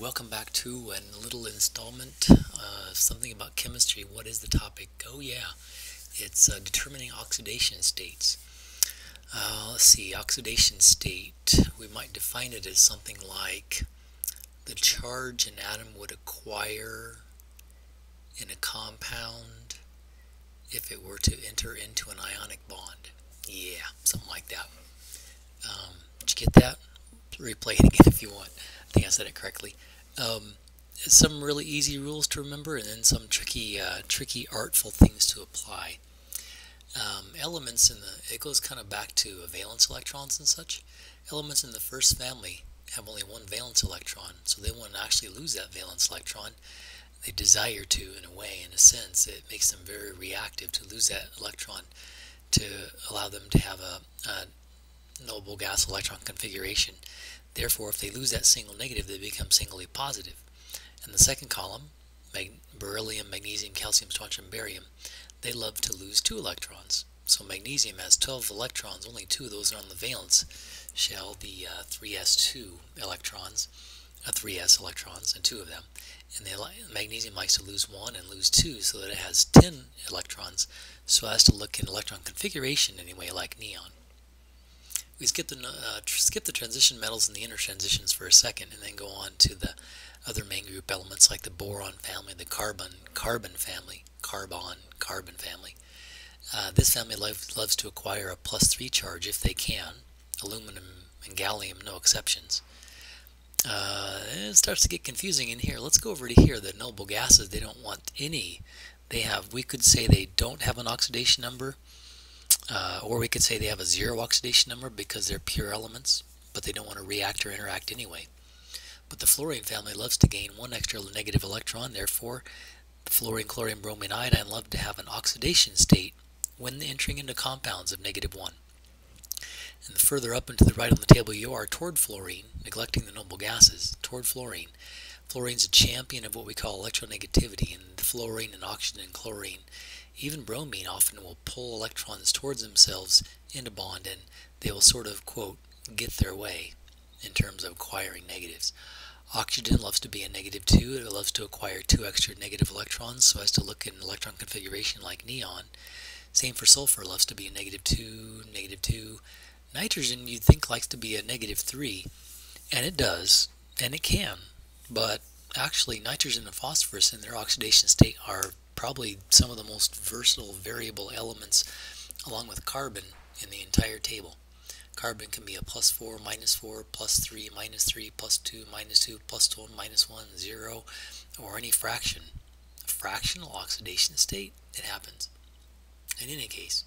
welcome back to a little installment of something about chemistry. What is the topic? Oh yeah, it's determining oxidation states. Let's see, oxidation state, we might define it as something like the charge an atom would acquire in a compound if it were to enter into an ionic bond. Yeah, something like that. Did you get that? Replay it again if you want. I think I said it correctly. Some really easy rules to remember, and then some tricky artful things to apply. Elements it goes kind of back to valence electrons and such. Elements in the first family have only one valence electron, so they won't actually lose that valence electron. They desire to, in a way, in a sense. It makes them very reactive to lose that electron to allow them to have a noble gas electron configuration. Therefore, if they lose that single negative, they become singly positive. In the second column, beryllium, magnesium, calcium, strontium, barium, they love to lose 2 electrons. So magnesium has 12 electrons, only 2 of those are on the valence shell, the 3s2 electrons, 3s electrons, and 2 of them. And magnesium likes to lose 1 and lose 2, so that it has 10 electrons, so as to look in electron configuration anyway, like neon. We skip the transition metals and the inner transitions for a second, and then go on to the other main group elements like the boron family, the carbon family. This family loves to acquire a +3 charge if they can. Aluminum and gallium, no exceptions. It starts to get confusing in here. Let's go over to here. The noble gases, they don't want any. We could say they don't have an oxidation number. Or we could say they have a 0 oxidation number because they're pure elements, but they don't want to react or interact anyway. But the fluorine family loves to gain 1 extra negative electron. Therefore, the fluorine, chlorine, bromine, iodine love to have an oxidation state when entering into compounds of -1. And the further up and to the right on the table you are toward fluorine, neglecting the noble gases, toward fluorine. Fluorine's a champion of what we call electronegativity, and the fluorine and oxygen and chlorine, even bromine, often will pull electrons towards themselves in a bond, and they will sort of, quote, get their way in terms of acquiring negatives. Oxygen loves to be a -2. It loves to acquire 2 extra negative electrons so as to look in electron configuration like neon. Same for sulfur, loves to be a -2, -2. Nitrogen, you'd think, likes to be a -3, and it does, and it can, but actually nitrogen and phosphorus in their oxidation state are probably some of the most versatile variable elements, along with carbon, in the entire table. Carbon can be a +4, -4, +3, -3, +2, -2, +1, -1, 0, or any fraction. A fractional oxidation state, it happens. In any case.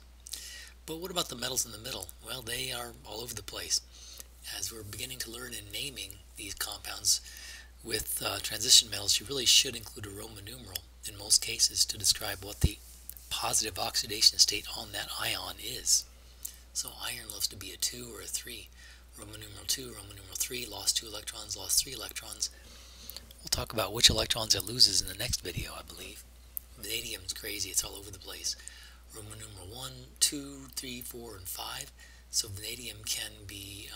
But what about the metals in the middle? Well, they are all over the place. As we're beginning to learn in naming these compounds with transition metals, you really should include a Roman numeral in most cases to describe what the positive oxidation state on that ion is. So iron loves to be a 2 or a 3. Roman numeral 2, Roman numeral 3, lost 2 electrons, lost 3 electrons. We'll talk about which electrons it loses in the next video, I believe. Vanadium's crazy, it's all over the place. Roman numeral 1, 2, 3, 4, and 5. So vanadium can be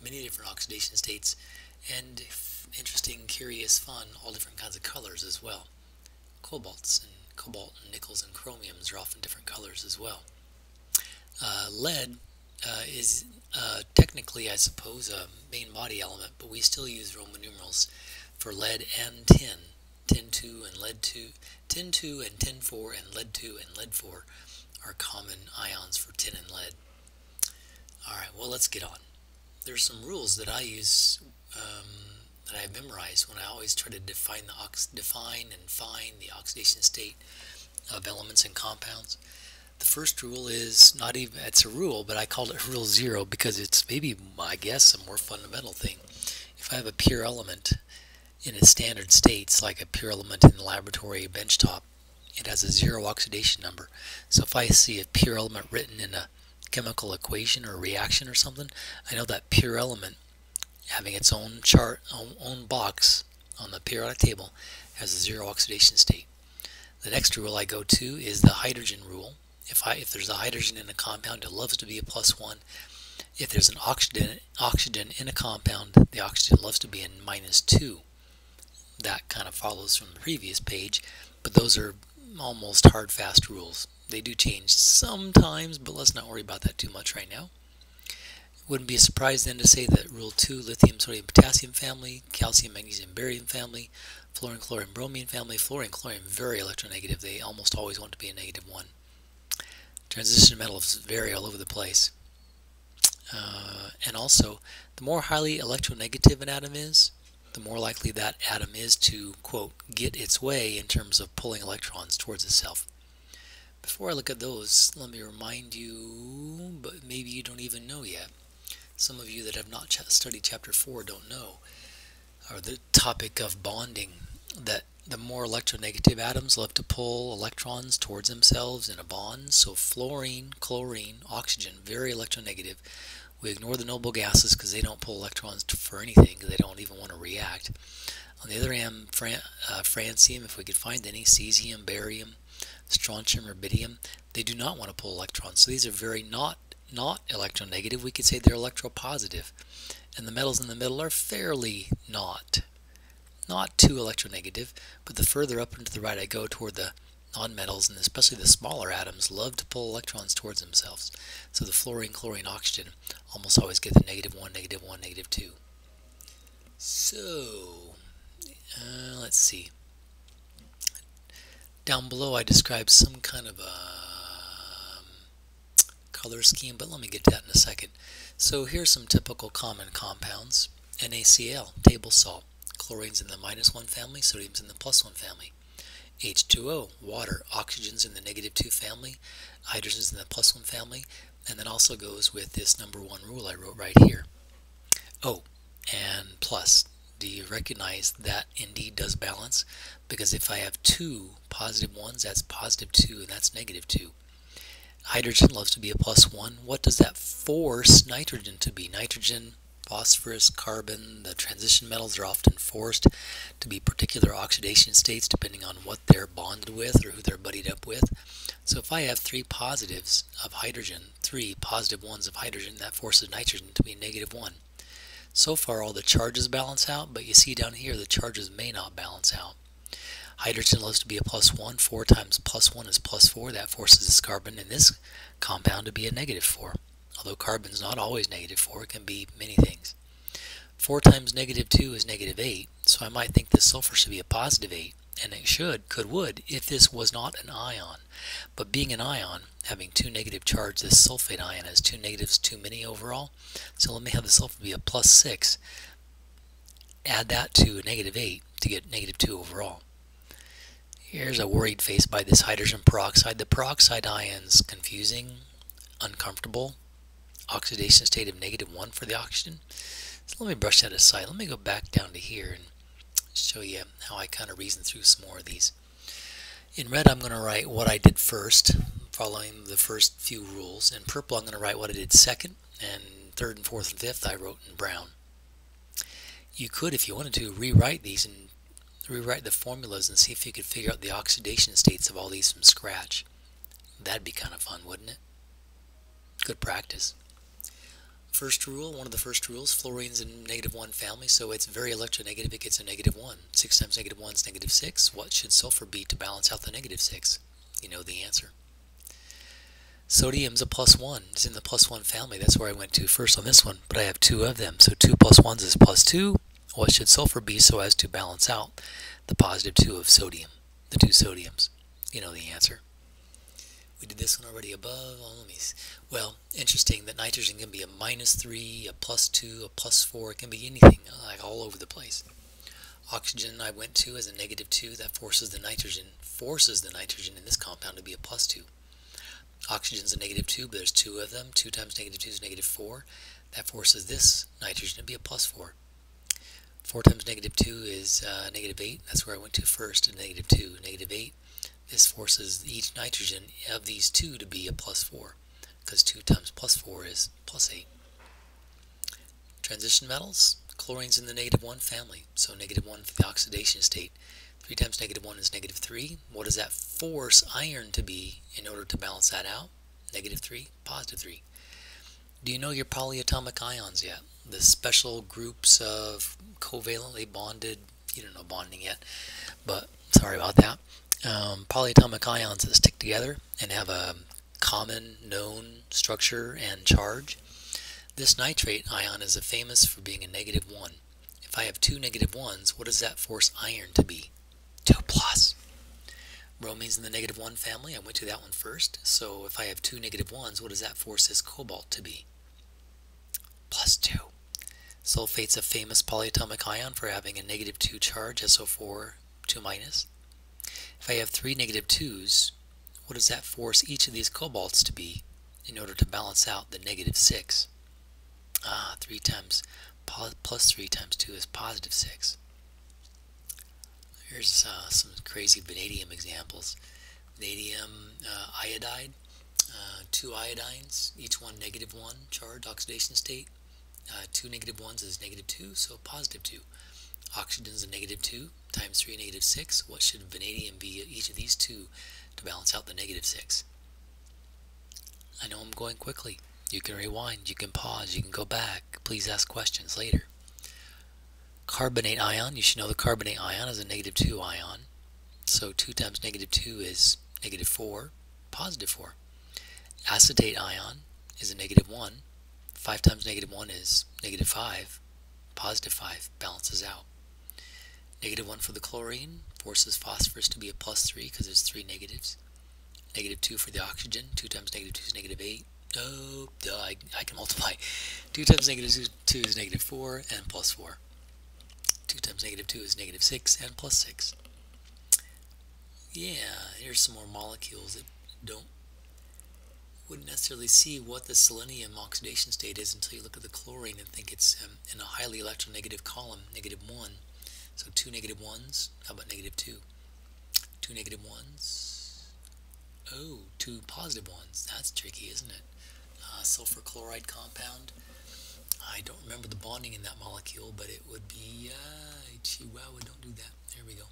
many different oxidation states, and interesting, curious, fun, all different kinds of colors as well. Cobalt and nickels and chromiums are often different colors as well. Lead is technically, I suppose, a main body element, but we still use Roman numerals for lead and tin. Tin-2 and lead-2, tin-2 and tin-4 and lead-2 and lead-4 are common ions for tin and lead. Alright, well, let's get on. There's some rules that I use that I've memorized when I always try to define and find the oxidation state of elements and compounds. The first rule is it's a rule, but I called it rule 0 because it's maybe, I guess, a more fundamental thing. If I have a pure element in its standard states, like a pure element in the laboratory benchtop, it has a 0 oxidation number. So if I see a pure element written in a chemical equation or reaction or something, I know that pure element, having its own chart, own box on the periodic table, has a 0 oxidation state. The next rule I go to is the hydrogen rule. If there's a hydrogen in a compound, it loves to be a +1. If there's an oxygen in a compound, the oxygen loves to be in -2. that kind of follows from the previous page, but those are almost hard, fast rules. They do change sometimes, but let's not worry about that too much right now. Wouldn't be a surprise then to say that Rule 2, lithium, sodium, potassium family, calcium, magnesium, barium family, fluorine, chlorine, bromine family. Fluorine, chlorine, very electronegative. They almost always want to be a -1. Transition metals vary all over the place. And also, the more highly electronegative an atom is, the more likely that atom is to, quote, get its way in terms of pulling electrons towards itself. Before I look at those, let me remind you, but maybe you don't even know yet. Some of you that have not studied Chapter 4 don't know, or the topic of bonding, that the more electronegative atoms love to pull electrons towards themselves in a bond. So fluorine, chlorine, oxygen, very electronegative. We ignore the noble gases because they don't pull electrons for anything. They don't even want to react. On the other hand, francium, if we could find any, cesium, barium, strontium, rubidium, they do not want to pull electrons. So these are very not electronegative. We could say they're electropositive. And the metals in the middle are fairly not too electronegative, but the further up and to the right I go toward the nonmetals, and especially the smaller atoms, love to pull electrons towards themselves. So the fluorine, chlorine, oxygen almost always get the -1, -1, -2. So, let's see. Down below I described some kind of a color scheme, but let me get to that in a second. So here's some typical common compounds. NaCl, table salt. Chlorine's in the -1 family, sodium's in the +1 family. H2O, water. Oxygen's in the -2 family, hydrogen's in the +1 family, and then also goes with this number 1 rule I wrote right here. Oh, and plus, do you recognize that indeed does balance? Because if I have 2 positive ones, that's +2, and that's -2. Hydrogen loves to be a +1. What does that force nitrogen to be? Nitrogen, phosphorus, carbon, the transition metals are often forced to be particular oxidation states depending on what they're bonded with or who they're buddied up with. So if I have 3 positives of hydrogen, 3 positive ones of hydrogen, that forces nitrogen to be -1. So far all the charges balance out, but you see down here the charges may not balance out. Hydrogen loves to be a +1. 4 times +1 is +4. That forces this carbon in this compound to be a -4. Although carbon's not always -4, it can be many things. 4 times -2 is -8, so I might think this sulfur should be a +8, and it would, if this was not an ion. But being an ion, having 2 negative charge, this sulfate ion has 2 negatives too many overall, so let me have the sulfur be a +6. Add that to a -8 to get -2 overall. Here's a worried face by this hydrogen peroxide. The peroxide ion's confusing, uncomfortable. Oxidation state of -1 for the oxygen. So let me brush that aside. Let me go back down to here and show you how I kind of reason through some more of these. In red I'm going to write what I did first, following the first few rules. In purple I'm going to write what I did second, and third and fourth and fifth I wrote in brown. You could, if you wanted to, rewrite these and rewrite the formulas and see if you could figure out the oxidation states of all these from scratch. That'd be kind of fun, wouldn't it? Good practice. First rule, one of the first rules, fluorine's in -1 family, so it's very electronegative, it gets a -1. 6 times -1 is -6. What should sulfur be to balance out the -6? You know the answer. Sodium's a +1. It's in the +1 family. That's where I went to first on this one, but I have 2 of them. So 2 + 1 is +2. What should sulfur be so as to balance out the +2 of sodium, the 2 sodiums? You know the answer. We did this one already above. Oh, let me see. Well, interesting that nitrogen can be a -3, a +2, a +4. It can be anything, like all over the place. Oxygen I went to as a -2. That forces the nitrogen in this compound to be a +2. Oxygen's a -2, but there's 2 of them. 2 times -2 is -4. That forces this nitrogen to be a +4. 4 times -2 is -8. That's where I went to first, a -2, -8. This forces each nitrogen of these 2 to be a +4, because 2 times +4 is +8. Transition metals, chlorine's in the -1 family, so -1 for the oxidation state. 3 times -1 is -3. What does that force iron to be in order to balance that out? -3, +3. Do you know your polyatomic ions yet? The special groups of covalently bonded You don't know bonding yet, but sorry about that. Polyatomic ions that stick together and have a common known structure and charge. This nitrate ion is famous for being a -1. If I have two -1s, what does that force iron to be? 2 plus. Bromine's in the -1 family. I went to that one first. So if I have two -1s, what does that force this cobalt to be? +2. Sulfate's a famous polyatomic ion for having a -2 charge, SO4 2 minus. If I have three -2s, what does that force each of these cobalts to be in order to balance out the -6? 3 times plus 3 times 2 is +6. Here's some crazy vanadium examples. Vanadium iodide, two iodines, each one -1 charge, oxidation state. Two -1s is -2, so +2. Oxygen's a -2 times 3 -6. What should vanadium be each of these two to balance out the -6? I know I'm going quickly. You can rewind, you can pause, you can go back. Please ask questions later. Carbonate ion, you should know the carbonate ion is a -2 ion. So 2 times -2 is -4, +4. Acetate ion is a -1. 5 times -1 is -5, +5, balances out. -1 for the chlorine forces phosphorus to be a +3 because there's 3 negatives. -2 for the oxygen, 2 times -2 is -8. Oh, duh, I can multiply. 2 times -2 is -4 and +4. 2 times -2 is -6 and +6. Yeah, here's some more molecules that wouldn't necessarily see what the selenium oxidation state is until you look at the chlorine and think it's in a highly electronegative column, -1. So 2 -1s, how about -2? 2 -1s, oh, 2 +1s, that's tricky, isn't it? Sulfur chloride compound, I don't remember the bonding in that molecule, but it would be, chihuahua, don't do that, there we go.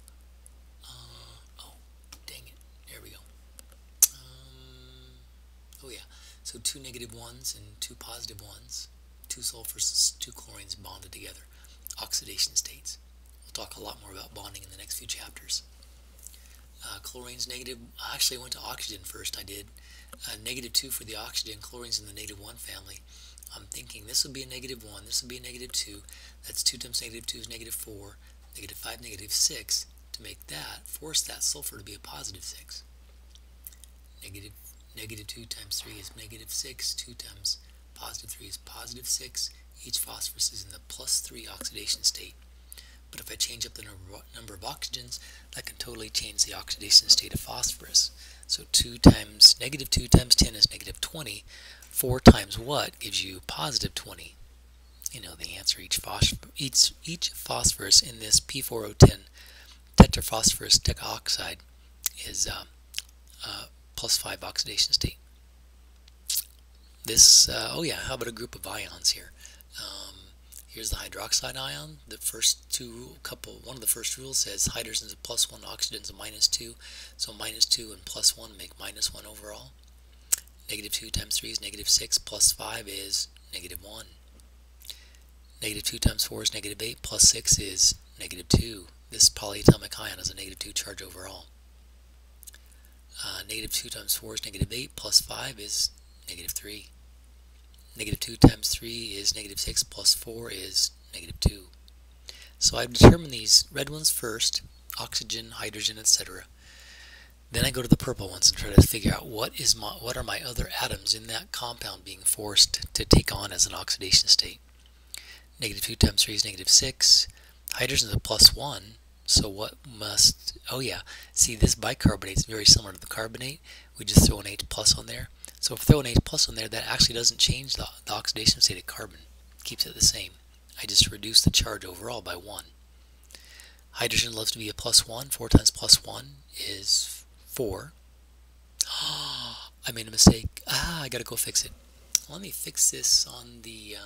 Oh, dang it, there we go. Oh yeah, so 2 -1s and 2 +1s, 2 sulfurs, 2 chlorines bonded together. Oxidation states. We'll talk a lot more about bonding in the next few chapters. Chlorine's negative, actually I went to oxygen first, I did. -2 for the oxygen, chlorine's in the -1 family. I'm thinking this would be a -1, this would be a -2, that's 2 times -2 is -4, -5, -6, to make that, force that sulfur to be a +6. -2 times 3 is -6, 2 times +3 is +6, each phosphorus is in the +3 oxidation state. But if I change up the number of oxygens, that can totally change the oxidation state of phosphorus. So -2 times 10 is -20. 4 times what gives you +20? You know the answer. Each phosphorus in this P4O10 tetraphosphorus decoxide is +5 oxidation state. This, oh yeah, how about a group of ions here? Here's the hydroxide ion. The first one of the first rules says hydrogen's a +1, oxygen's a -2. So -2 and +1 make -1 overall. -2 times 3 is -6, +5 is -1. -2 times 4 is -8, +6 is -2. This polyatomic ion has a -2 charge overall. -2 times 4 is -8, +5 is -3. -2 times 3 is -6, +4 is -2. So I've determined these red ones first, oxygen, hydrogen, etc. Then I go to the purple ones and try to figure out what are my other atoms in that compound being forced to take on as an oxidation state. -2 times 3 is -6. Hydrogen is a +1, so what must, oh yeah, see this bicarbonate is very similar to the carbonate. We just throw an H plus on there. So if I throw an H plus on there, that actually doesn't change the oxidation state of carbon. It keeps it the same. I just reduce the charge overall by 1. Hydrogen loves to be a +1. 4 times +1 is 4. I made a mistake. I gotta go fix it. Let me fix this on the,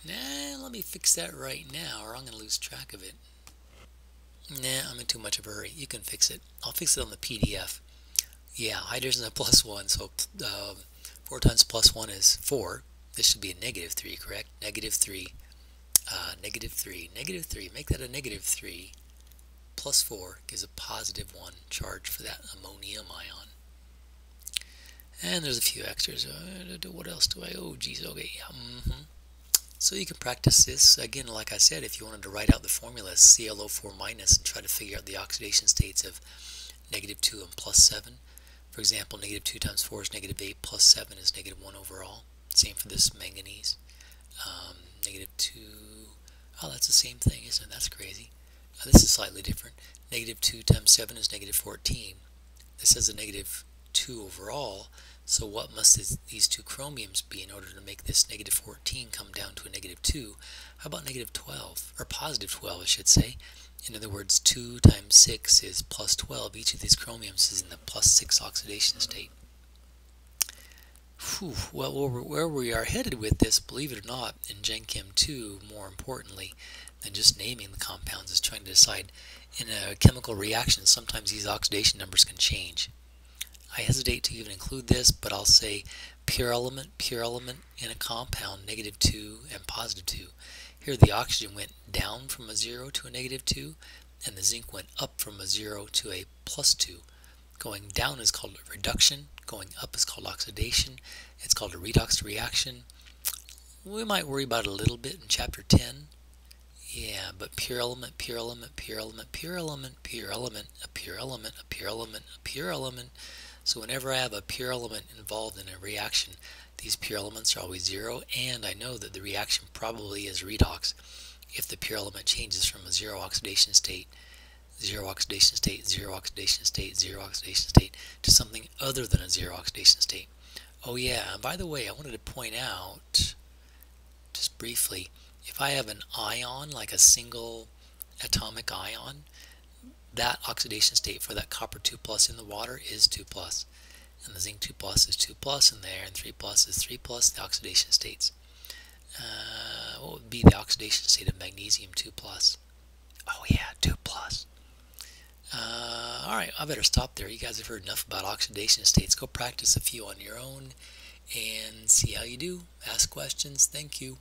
let me fix that right now or I'm gonna lose track of it. Nah, I'm in too much of a hurry. You can fix it. I'll fix it on the PDF. Yeah, hydrogen's a +1, so 4 times +1 is 4. This should be a -3, correct? -3. -3. -3. Make that a -3. +4 gives a +1 charge for that ammonium ion. And there's a few extras. What else do I? Oh, geez. Okay. Yeah. So you can practice this. Again, like I said, if you wanted to write out the formula ClO4- and try to figure out the oxidation states of -2 and +7. For example, -2 times 4 is -8, +7 is -1 overall. Same for this manganese. -2, oh, that's the same thing, isn't it? That's crazy. This is slightly different. -2 times 7 is -14. This has a -2 overall, so what must these two chromiums be in order to make this -14 come down to a -2? How about -12, or +12 I should say. In other words, 2 times 6 is +12. Each of these chromiums is in the +6 oxidation state. Well, where we are headed with this, believe it or not, in Gen Chem 2, more importantly than just naming the compounds, is trying to decide in a chemical reaction, sometimes these oxidation numbers can change. I hesitate to even include this, but I'll say pure element in a compound, -2 and +2. Here the oxygen went down from a 0 to a -2, and the zinc went up from a 0 to a +2. Going down is called reduction, going up is called oxidation. It's called a redox reaction. We might worry about it a little bit in chapter 10. Yeah, but pure element, pure element, pure element, pure element, pure element, a pure element, a pure element, a pure element. So whenever I have a pure element involved in a reaction, these pure elements are always 0, and I know that the reaction probably is redox if the pure element changes from a 0 oxidation state, 0 oxidation state, 0 oxidation state, 0 oxidation state, to something other than a 0 oxidation state. Oh yeah, and by the way, I wanted to point out, just briefly, if I have an ion, like a single atomic ion, that oxidation state for that copper 2+ in the water is 2+, and the zinc 2+ is 2+, and the iron 3+ is 3+, the oxidation states. What would be the oxidation state of magnesium 2+? Oh yeah, 2+. Alright, I better stop there. You guys have heard enough about oxidation states. Go practice a few on your own and see how you do. Ask questions. Thank you.